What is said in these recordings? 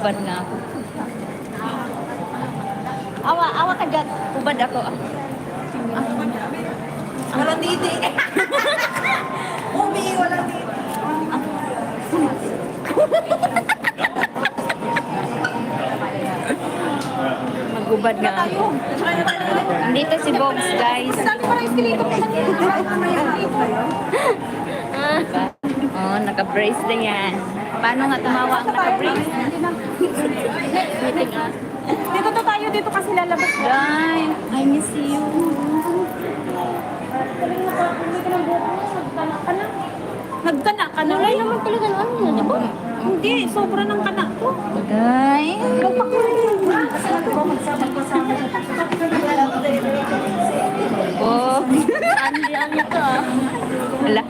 Nagubad nga ako. Awa ka dyan. Ubad ako. Walang didi. Umi, walang didi. Magubad nga ako. Andito si Bogs, guys. Oh, naka-brace din yan. Paano nga tumawa ang naka-brace? Meeting ah. Dito to tayo, dito kasi lalabas. Guys, I miss you. Nagkana ka na. Wala naman pala gano'n ano, di ba? Hindi, sobra ng kanak ko. Guys. Oh, ano to ah. Wala.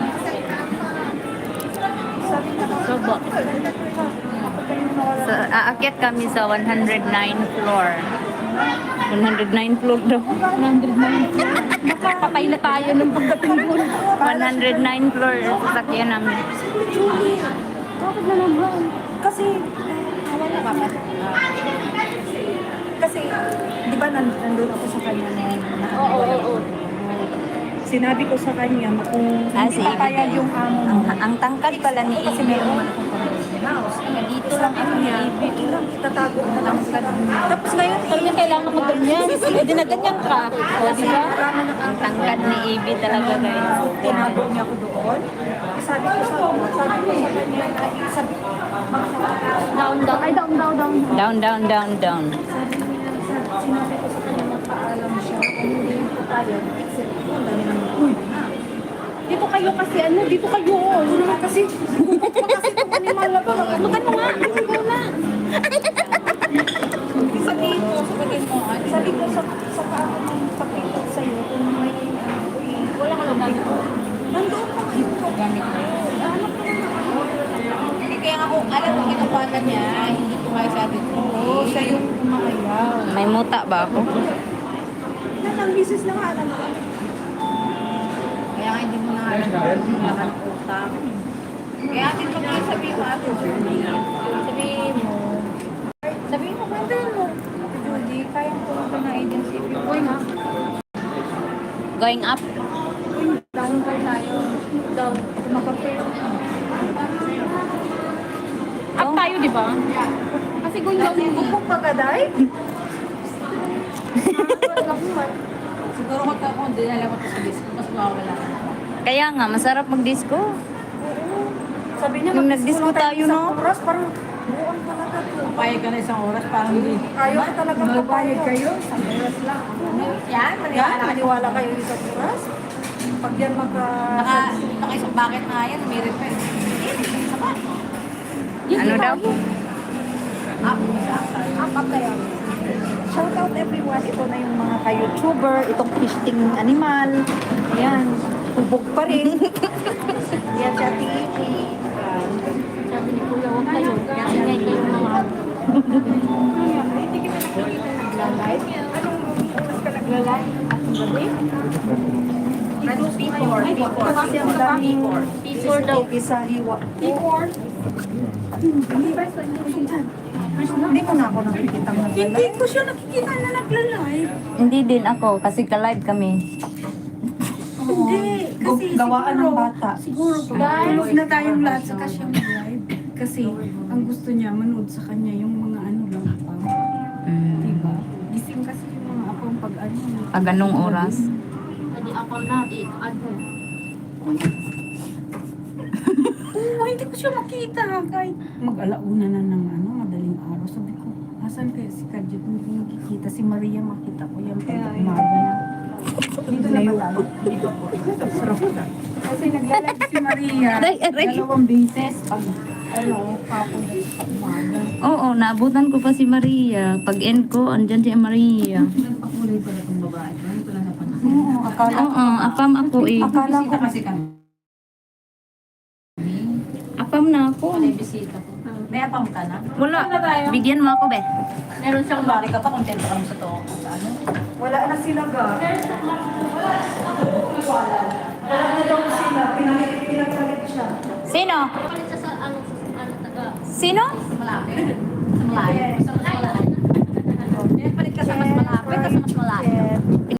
Sobo. So, aakyat kami sa 109 floor. 109 floor daw. 109. Makakapay na tayo ng pagdating doon. 109 floor sa sasakyan namin. Bakit na naman? Kasi, wala pa ba? Kasi, di ba nandun ako sa kanya na Oo. sinabi ko sa kanya kung hindi sige. papayag yung amo mo. Ang tangkad pala ni Kasi Ibi. meron naman akong pamilya house. Dito lang ako niya. Dito lang, itatago na lang sa kanya. Tapos ngayon, Sabi niya kailangan mo ganyan. E di na ganyan ka. O, di ba? Ang tangkad ni Ibi talaga, guys. tinago niya ako doon. Sabi ko sa kanya, sabi ko, Down, down. Ay, down, down, down. Down, down, down, down. sinabi ko sa kanya, magpaalam siya. Kung hindi ko tayo, except ko, dami naman, uy, Dito kayo kasi ano, dito kayo. ano naman kasi, bukot pa kasi itong animal na ba? Lutan mo nga. Ikaw na. Sabihin mo, sabi ko sa kaano ng pakita sa'yo, kung may, Wala ka lang dito. nandoon pa kayo. Gamit mo. Kaya nga kung alam mo kinapanan niya, hindi ko kayo sabi ko. Oo, siya yung umayaw. May muta ba ako? Yan ang misis na nga, alam ko. Kaya nga hindi mo na alam kung laman ng utak. Kaya atin mo kayo sabihin mo ato. Sabihin mo, kwantahin mo. Judy, kayang pumunta na agency. Uy nga. Going up? Down pa tayo. Down. Makapit. Up tayo, di ba? Kasi kung down yung Bukong pagaday? siguro kung dinala ko sa disco, mas mawawala ka. Kaya nga, masarap mag-disco. Sabi niya, Nung mag-disco nag-disco na tayo, no? isang oras, parang buwan talaga. Papayag ka na isang oras, parang hindi. Ayaw ko talaga papayag kayo. Isang oras lang. Yan, Yan, maniwala kayo isang oras. Pag yan Naka-isang bucket na yan, may repair. Ano daw? Up kayo. Shout out everyone. Ito na yung mga ka-YouTuber. Itong fishing animal. Yan. Hubog pa rin. Yan siya TV. Sabi ni Kuya, huwag kayo. Ingay kayo mga... Hindi kita nakikita nagla-live. Anong oras ka nagla-live? Gabi? Ano? P4. Kasi ang daming P4 daw. isa hiwa. P4. Hindi ba? Hindi ko na ako nakikita nagla-live. Hindi ko siya nakikita na nagla-live. Hindi din ako, kasi ka-live kami. Hindi. Kasi gawaan ng bata. Siguro, guys. Tulog na tayong lahat sa siya mag-live. Kasi ang gusto niya manood sa kanya yung mga ano lang pa. Diba? Gising kasi yung mga apang pag ano. Pag anong oras? Hindi ako na, di ano. Oo, hindi ko siya makita. Kahit mag-alauna na ng ano, madaling araw. Sabi ko, asan kaya si Kadjit? Hindi ko nakikita. Si Maria makita ko yan pag umaga na. Dito na ba tayo? Dito po. Sarap na. Kasi naglalag si Maria. Aray, aray. 2 beses. Pag ano, kapon sa umaga. Oo, naabutan ko pa si Maria. Pag end ko, andyan si Maria. Nagpakulay pala itong babae. Ano ko lang napansin. Oo, akala ko. Oo, apam ako eh. Akala ko Kasi kami. Apam na ako. Wala yung bisita ko. May apang ka na? Wala. Bigyan mo ako, be. Meron siyang bari ka pa, kontento ka mo sa to. Sa ano? wala na sila ga. Wala na daw sila. Pinagpalit siya. Sino? Palit sa ano, taga. Sino? Malaki.